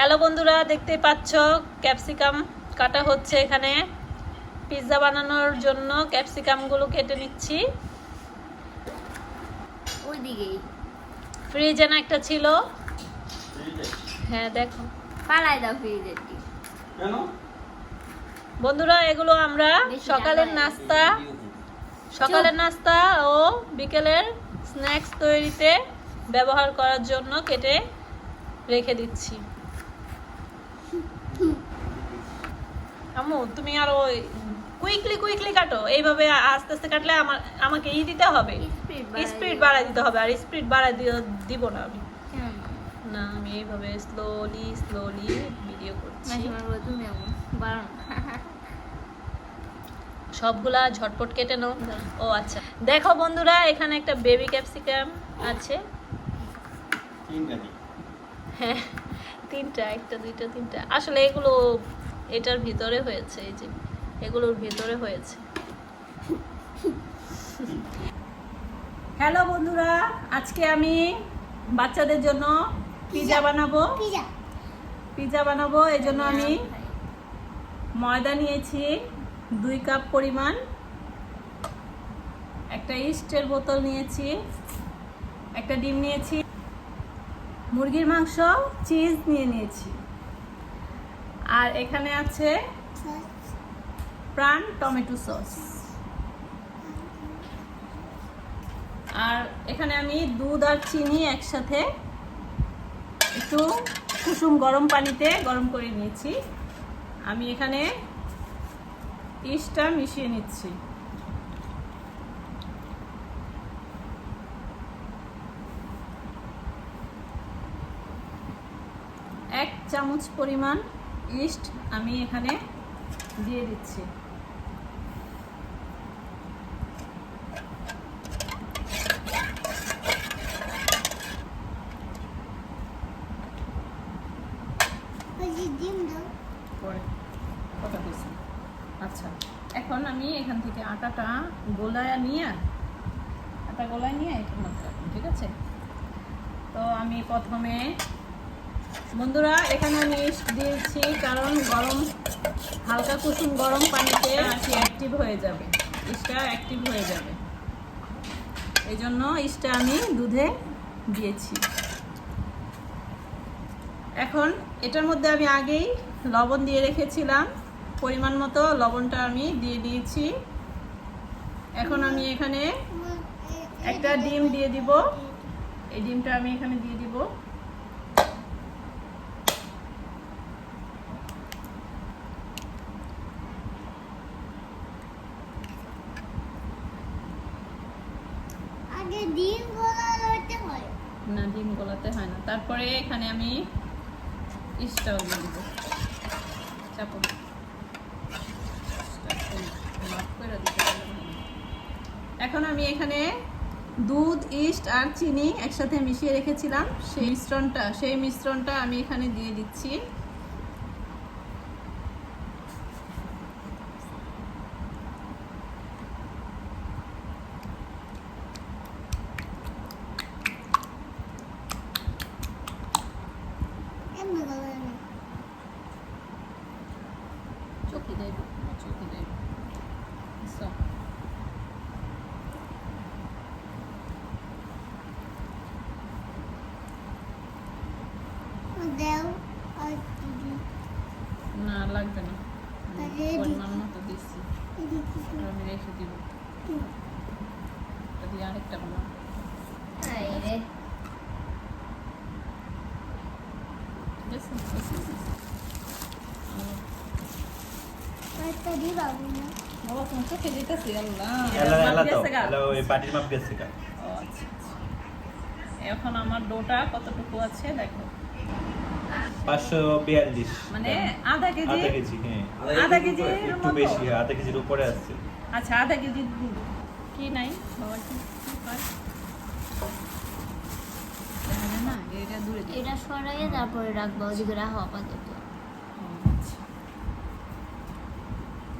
Hello বন্ধুরা, দেখতেই পাচ্ছ ক্যাপসিকাম কাটা হচ্ছে। এখানে পিৎজা বানানোর জন্য ক্যাপসিকামগুলো কেটে নিচ্ছি। ওইদিকেই ফ্রিজে না একটা ছিল, হ্যাঁ দেখো। পালাই দাও ফ্রিজে কেন? বন্ধুরা, এগুলো আমরা বেশি সকালের জ্বালায়। নাস্তা ও বিকেলের স্ন্যাক্স তৈরিতে ব্যবহার করার জন্য কেটে রেখে দিচ্ছি। আম্মু, তুমি আরো কুইকলি কাটো। এইভাবে আস্তে আস্তে কাটলে আমাকে দিতে হবে, স্পিড বাড়াই দিতে হবে। আর স্পিড বাড়াই দিব না আমি, না আমি এইভাবে স্লোলি ভিডিও করছি। তুমি বারণ সবগুলা ঝটপট কেটে নাও। ও আচ্ছা, দেখো বন্ধুরা, এখানে একটা বেবি ক্যাপসিকাম আছে। হ্যাঁ, তিনটা, একটা দুইটা তিনটা। আসলে এগুলো এটার ভিতরে হয়েছে, এই যে এগুলোর ভিতরে হয়েছে। হ্যালো বন্ধুরা, আজকে আমি বাচ্চাদের জন্য পিৎজা বানাবো। এই জন্য আমি ময়দা নিয়েছি 2 কাপ পরিমাণ, একটা ইস্টের বোতল নিয়েছি, একটা ডিম নিয়েছি, মুরগির মাংস, চিজ নিয়েছি, আর এখানে আছে প্রাণ টমেটো সস। আর এখানে আমি দুধ আর চিনি একসাথে একটু কুসুম গরম পানিতে গরম করে নিয়েছি। আমি এখানে ইস্টটা মিশিয়ে নিচ্ছি। এক চামচ পরিমাণ ইস্ট আমি এখানে দিয়ে দিচ্ছি। আচ্ছা, এখন আমি এখান থেকে আটাটা গোলায় নিয়ে এটার মধ্যে রাখবো, ঠিক আছে? তো আমি প্রথমে, বন্ধুরা, এখানে আমি ইস্ট দিয়েছি কারণ হালকা কুসুম গরম পানিতে অ্যাক্টিভ হয়ে যাবে, ইস্টটা অ্যাক্টিভ হয়ে যাবে, এই জন্য ইস্টটা আমি দুধে দিয়েছি। এখন এটার মধ্যে আমি আগেই লবণ দিয়ে রেখেছিলাম, পরিমাণ মতো লবণটা আমি দিয়ে দিয়েছি। এখন আমি এখানে একটা ডিম দিয়ে দিব, এই ডিমটা আমি এখানে দিয়ে দিব। না, ডিম গলাতে হয় না। তারপরে এখানে আমি ইস্টটাও দিয়ে দিব, চাপো। এখন আমি এখানে দুধ, ইস্ট আর চিনি একসাথে মিশিয়ে রেখেছিলাম, সেই মিশ্রণটা আমি এখানে দিয়ে দিচ্ছি। চোখে দেব। না, লাগবে না, পরিমাণ মতো দিচ্ছি। আমি রেখে দিব, আরেকটা বানাবো। বাবা, তোমার চোখে যেতেছি। এখন আমার ডোটা কতটুকু আছে দেখো, 542, মানে আধা কেজি। হ্যাঁ, আধা কেজি একটু বেশি, আধা কেজির উপরে আছে। আচ্ছা, আধা কেজি কি নাই বাবা, কি পায় না, এটা দূরে দিই। এটা সরাইয়ে তারপরে রাখবো, ওদিকে রাখো আপাতত।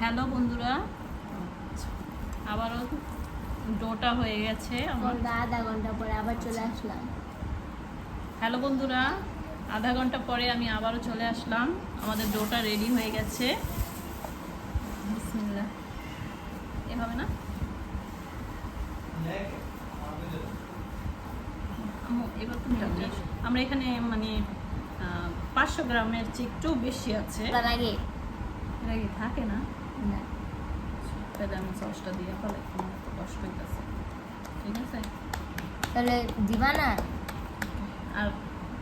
হ্যালো বন্ধুরা, আবারও ডোটা হয়ে গেছে আমার। আধা ঘন্টা পরে আবার চলে আসলাম। হ্যালো বন্ধুরা, আধা ঘন্টা পরে আমি আবারও চলে আসলাম। আমাদের ডোটা রেডি হয়ে গেছে। বিসমিল্লাহ। এভাবে না আম্মু, এবার তুমি যাবে। আমরা এখানে মানে 500 গ্রামের চেয়ে একটু বেশি আছে। তার আগে এর আগে থাকে না, না তাহলে আমি সসটা দিয়ে ফেলে, তোমার তো কষ্ট হইতেছে। ঠিক আছে, তাহলে দিবা না? আর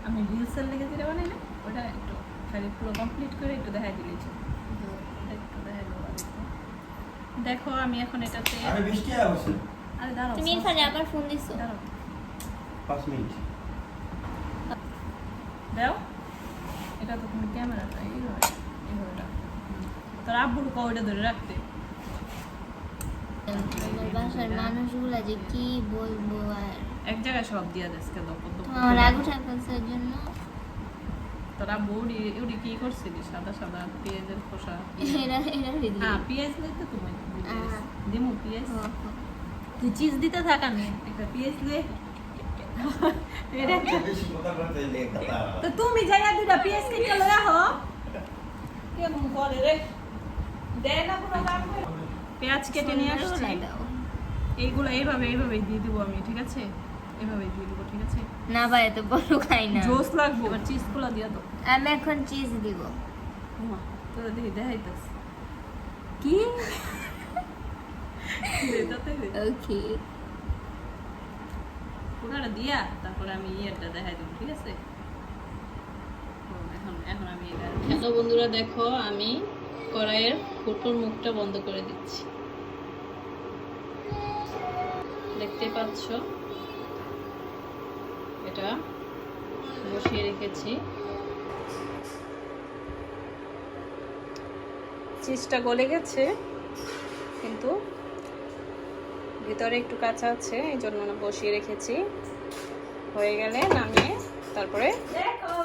আমি রিলসের লেগে যেটা বানাই না, ওটা একটু খালি পুরো কমপ্লিট করে একটু দেখাই দিলেছি। একটু দেখাই দেবো আরেকটু। দেখো আমি এখন এটাতে আরে বৃষ্টি আসছে আরে দাঁড়াও, তুমি এখানে আবার ফোন দিছো? দাঁড়াও 5 মিনিট। দাও, এটা তো তুমি ক্যামেরাটা এইভাবে এইভাবে রাখো। তোর আব্বুর কওটা ধরে রাখতে। আমার বাসার মানুষগুলা যে কি বলবো আর এক জায়গায় সব দিয়া দেশকে দপ আমার রাগ উঠা ফেলছে এর জন্য তোর আব্বু উড়ি কি করছিলি? সাদা সাদা পেঁয়াজের খোসা। এরা দিদি হ্যাঁ, পেঁয়াজ দিতে তুমি আহা। দিমু পেঁয়াজ। তুই চিজ দিতে থাক, আমি একটা পেঁয়াজ দিয়ে এটা বেশি কথা বলতে এলে কথা। তো তুমি যাইয়া দুটা পেঁয়াজ কেটে লয়ে আহো। কেমন করে রে, দেয় না কোনো কাম করে। পেঁয়াজ কেটে নিয়ে আসছি, এইগুলো এইভাবে এইভাবে দিয়ে দিব আমি। ঠিক আছে, এইভাবে দিয়ে দিব। ঠিক আছে, না ভাই এত বড় খাই না জোস লাগবো। এবার চিজগুলো দিয়া তো। আমি এখন চিজ দিব ওমা, তোরা দেখি দেখাইতেছে কি দেটাতে দে ওকে পুরাটা দিয়া তারপরে আমি ইয়েটা দেখাই দেবো। ঠিক আছে, এখন এখন আমি এটা হ্যালো বন্ধুরা, দেখো আমি কড়াইয়ের ফুটোর মুখটা বন্ধ করে দিচ্ছি। দেখতে পাচ্ছ, এটা বসিয়ে রেখেছি। চিজটা গলে গেছে কিন্তু ভিতরে একটু কাঁচা আছে, এই জন্য বসিয়ে রেখেছি। হয়ে গেলে নামিয়ে তারপরে দেখো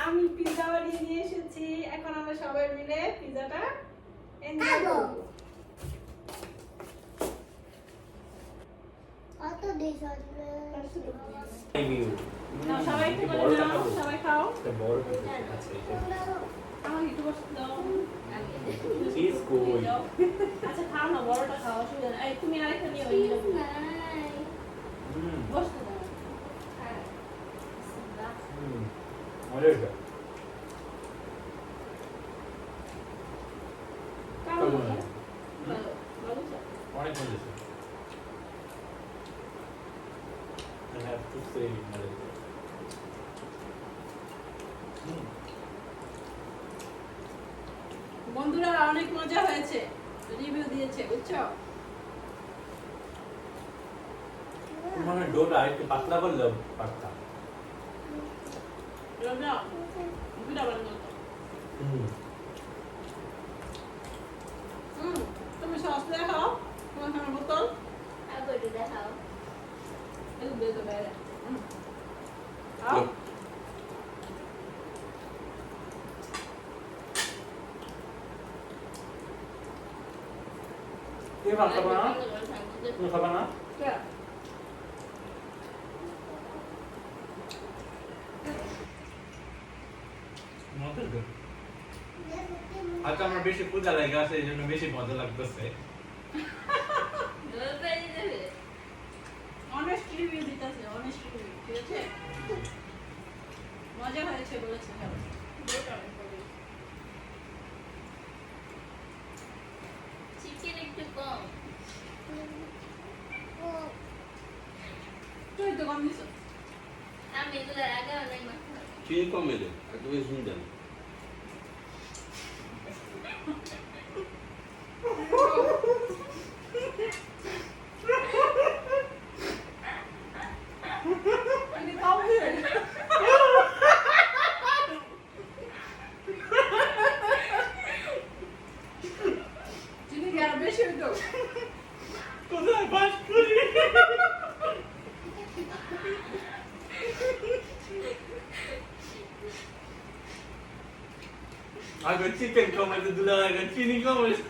আমি পিৎজা বানিয়ে নিয়ে এসেছি। এখন আমরা সবাই মিলে পিৎজাটা এনজয় করব। নাও, সবাই একটু করে নাও, সবাই খাও। বড় আছে আমার একটু বসতে দাও। চিজ কই? আচ্ছা খাও না, বড়টা খাও, অসুবিধা নেই। এই তুমি আরেকটা নিও, এই বসতে দাও। মজা হয়েছে। কেমন হলো? ভালো, ভালো তো? অনেক মজা হয়েছে। I have to say মজা হয়েছে। বন্ধুরা অনেক মজা হয়েছে, রিভিউ দিয়েছে, বুঝছো? মানে ডোটা একটু পাতলা করলে পারতাম। রোজা দুটা বানানো তো। তুমি সস দিয়ে খাও, তোমার সামনে বোতল দেখাও এই বের করে বাইরে। খাও। কে ভাত খাবে না? তুমি খাবে না? কে? মজা হয়েছে। আজকে আমার বেশি পূজা লেগে আছে, এই জন্য বেশি মজা লাগতেছে। অনেস্ট রিভিউ দিতেছে, অনেস্ট রিভিউ। ঠিক আছে, মজা হয়েছে বলেছে। খাও। চিকেন একটু কম তুই তো কম দিছো। আমি এগুলো আগে অনেক মাথা চিনি কম এলে একটু বেশি চিনি দেন। তুমি খাও দিয়ে। চিনি কি আর বেশি হইতো? কোথায় বাস করি? আগে চিকেন কম আছে, দুলা আগে চিনি কম আছে।